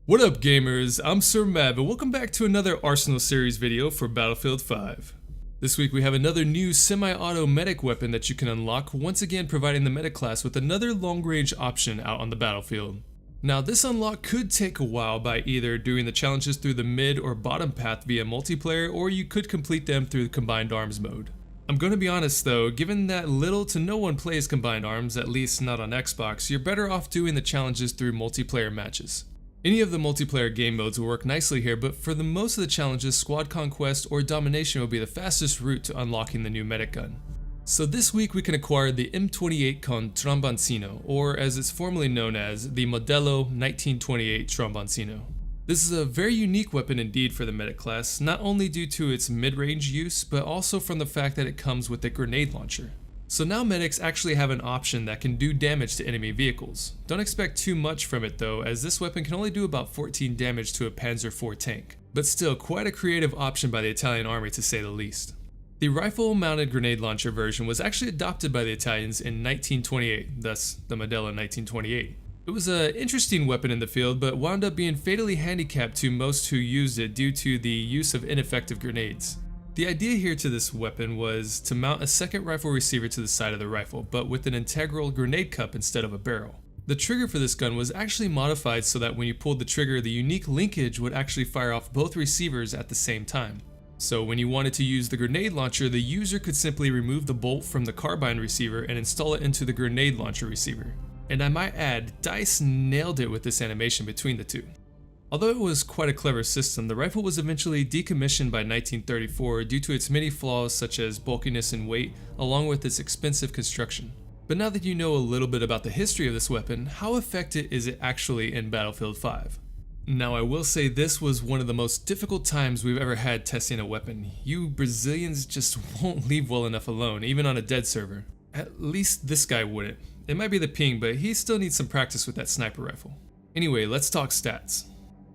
What up gamers, I'm SirMav and welcome back to another Arsenal series video for Battlefield 5. This week we have another new semi-auto medic weapon that you can unlock, once again providing the medic class with another long-range option out on the battlefield. Now this unlock could take a while by either doing the challenges through the mid or bottom path via multiplayer, or you could complete them through the combined arms mode. I'm gonna be honest though, given that little to no one plays combined arms, at least not on Xbox, you're better off doing the challenges through multiplayer matches. Any of the multiplayer game modes will work nicely here, but for the most of the challenges, squad conquest or domination will be the fastest route to unlocking the new medic gun. So this week we can acquire the M28 Tromboncino, or as it's formerly known as, the Modello 1928 Tromboncino. This is a very unique weapon indeed for the medic class, not only due to its mid-range use, but also from the fact that it comes with a grenade launcher. So now medics actually have an option that can do damage to enemy vehicles. Don't expect too much from it though, as this weapon can only do about 14 damage to a Panzer IV tank. But still, quite a creative option by the Italian army to say the least. The rifle-mounted grenade launcher version was actually adopted by the Italians in 1928, thus the Modello 1928. It was an interesting weapon in the field, but wound up being fatally handicapped to most who used it due to the use of ineffective grenades. The idea here to this weapon was to mount a second rifle receiver to the side of the rifle, but with an integral grenade cup instead of a barrel. The trigger for this gun was actually modified so that when you pulled the trigger, the unique linkage would actually fire off both receivers at the same time. So when you wanted to use the grenade launcher, the user could simply remove the bolt from the carbine receiver and install it into the grenade launcher receiver. And I might add, DICE nailed it with this animation between the two. Although it was quite a clever system, the rifle was eventually decommissioned by 1934 due to its many flaws such as bulkiness and weight, along with its expensive construction. But now that you know a little bit about the history of this weapon, how effective is it actually in Battlefield 5? Now I will say this was one of the most difficult times we've ever had testing a weapon. You Brazilians just won't leave well enough alone, even on a dead server. At least this guy wouldn't. It might be the ping, but he still needs some practice with that sniper rifle. Anyway, let's talk stats.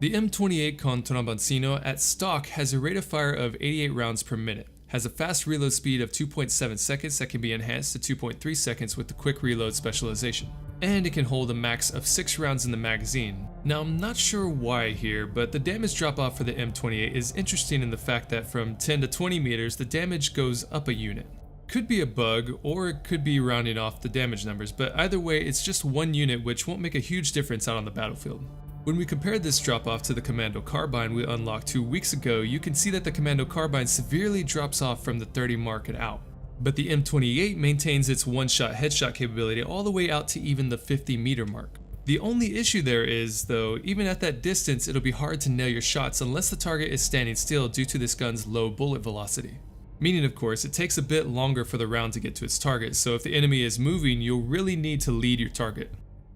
The M28 Tromboncino at stock has a rate of fire of 88 rounds per minute, has a fast reload speed of 2.7 seconds that can be enhanced to 2.3 seconds with the quick reload specialization, and it can hold a max of 6 rounds in the magazine. Now I'm not sure why here, but the damage drop off for the M28 is interesting in the fact that from 10 to 20 meters the damage goes up a unit. Could be a bug, or it could be rounding off the damage numbers, but either way it's just one unit which won't make a huge difference out on the battlefield. When we compared this drop-off to the Commando Carbine we unlocked 2 weeks ago, you can see that the Commando Carbine severely drops off from the 30 mark and out. But the M28 maintains its one-shot headshot capability all the way out to even the 50 meter mark. The only issue there is, though, even at that distance it'll be hard to nail your shots unless the target is standing still due to this gun's low bullet velocity. Meaning, of course, it takes a bit longer for the round to get to its target, so if the enemy is moving, you'll really need to lead your target.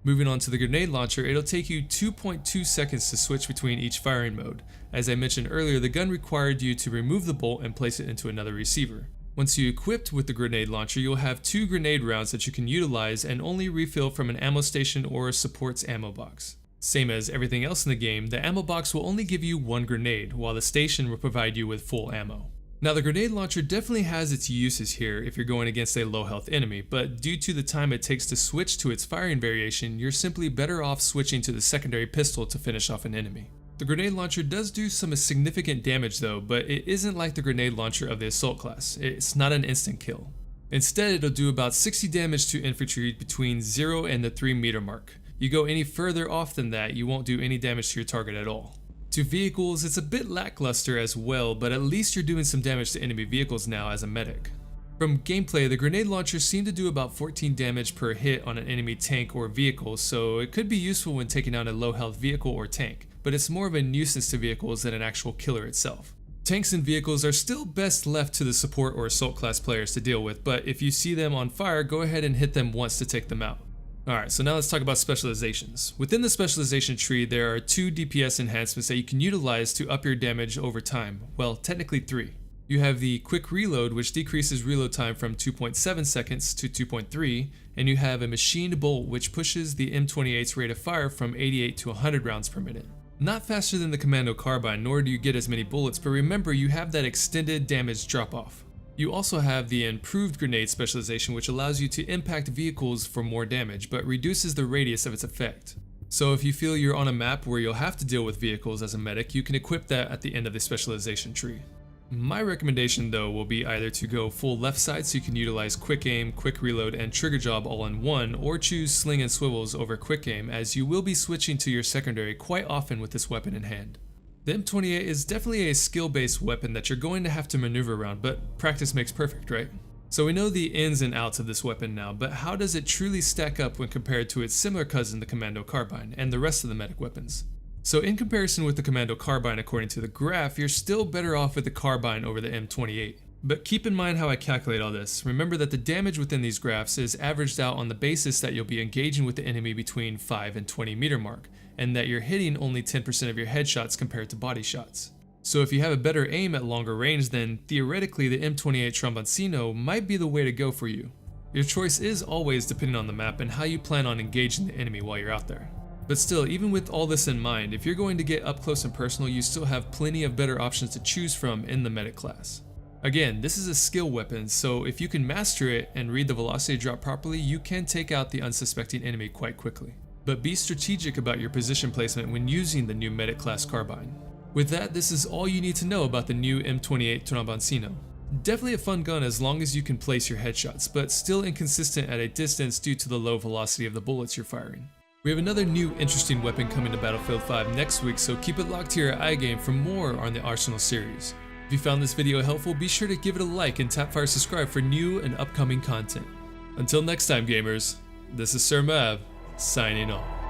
Moving on to the grenade launcher, it'll take you 2.2 seconds to switch between each firing mode. As I mentioned earlier, the gun required you to remove the bolt and place it into another receiver. Once you're equipped with the grenade launcher, you'll have 2 grenade rounds that you can utilize and only refill from an ammo station or a supports ammo box. Same as everything else in the game, the ammo box will only give you 1 grenade, while the station will provide you with full ammo. Now the grenade launcher definitely has its uses here if you're going against a low health enemy, but due to the time it takes to switch to its firing variation, you're simply better off switching to the secondary pistol to finish off an enemy. The grenade launcher does do some significant damage though, but it isn't like the grenade launcher of the assault class. It's not an instant kill. Instead, it'll do about 60 damage to infantry between 0 and the 3 meter mark. You go any further off than that, you won't do any damage to your target at all. To vehicles, it's a bit lackluster as well, but at least you're doing some damage to enemy vehicles now as a medic. From gameplay, the grenade launcher seemed to do about 14 damage per hit on an enemy tank or vehicle, so it could be useful when taking down a low health vehicle or tank, but it's more of a nuisance to vehicles than an actual killer itself. Tanks and vehicles are still best left to the support or assault class players to deal with, but if you see them on fire, go ahead and hit them once to take them out. Alright, so now let's talk about specializations. Within the specialization tree, there are 2 DPS enhancements that you can utilize to up your damage over time. Well, technically 3. You have the quick reload, which decreases reload time from 2.7 seconds to 2.3, and you have a machined bolt, which pushes the M28's rate of fire from 88 to 100 rounds per minute. Not faster than the Commando Carbine, nor do you get as many bullets, but remember you have that extended damage drop-off. You also have the improved grenade specialization, which allows you to impact vehicles for more damage, but reduces the radius of its effect. So if you feel you're on a map where you'll have to deal with vehicles as a medic, you can equip that at the end of the specialization tree. My recommendation though will be either to go full left side so you can utilize quick aim, quick reload, and trigger job all in one, or choose sling and swivels over quick aim, as you will be switching to your secondary quite often with this weapon in hand. The M28 is definitely a skill-based weapon that you're going to have to maneuver around, but practice makes perfect, right? So we know the ins and outs of this weapon now, but how does it truly stack up when compared to its similar cousin, the Commando Carbine, and the rest of the medic weapons? So in comparison with the Commando Carbine according to the graph, you're still better off with the Carbine over the M28. But keep in mind how I calculate all this. Remember that the damage within these graphs is averaged out on the basis that you'll be engaging with the enemy between 5 and 20 meter mark, and that you're hitting only 10% of your headshots compared to body shots. So if you have a better aim at longer range, then theoretically the M28 Tromboncino might be the way to go for you. Your choice is always depending on the map and how you plan on engaging the enemy while you're out there. But still, even with all this in mind, if you're going to get up close and personal, you still have plenty of better options to choose from in the medic class. Again, this is a skill weapon, so if you can master it and read the velocity drop properly, you can take out the unsuspecting enemy quite quickly. But be strategic about your position placement when using the new medic class carbine. With that, this is all you need to know about the new M28 Tromboncino. Definitely a fun gun as long as you can place your headshots, but still inconsistent at a distance due to the low velocity of the bullets you're firing. We have another new interesting weapon coming to Battlefield 5 next week, so keep it locked here at iGame for more on the Arsenal series. If you found this video helpful, be sure to give it a like and tap fire subscribe for new and upcoming content. Until next time, gamers, this is SirMav, signing off.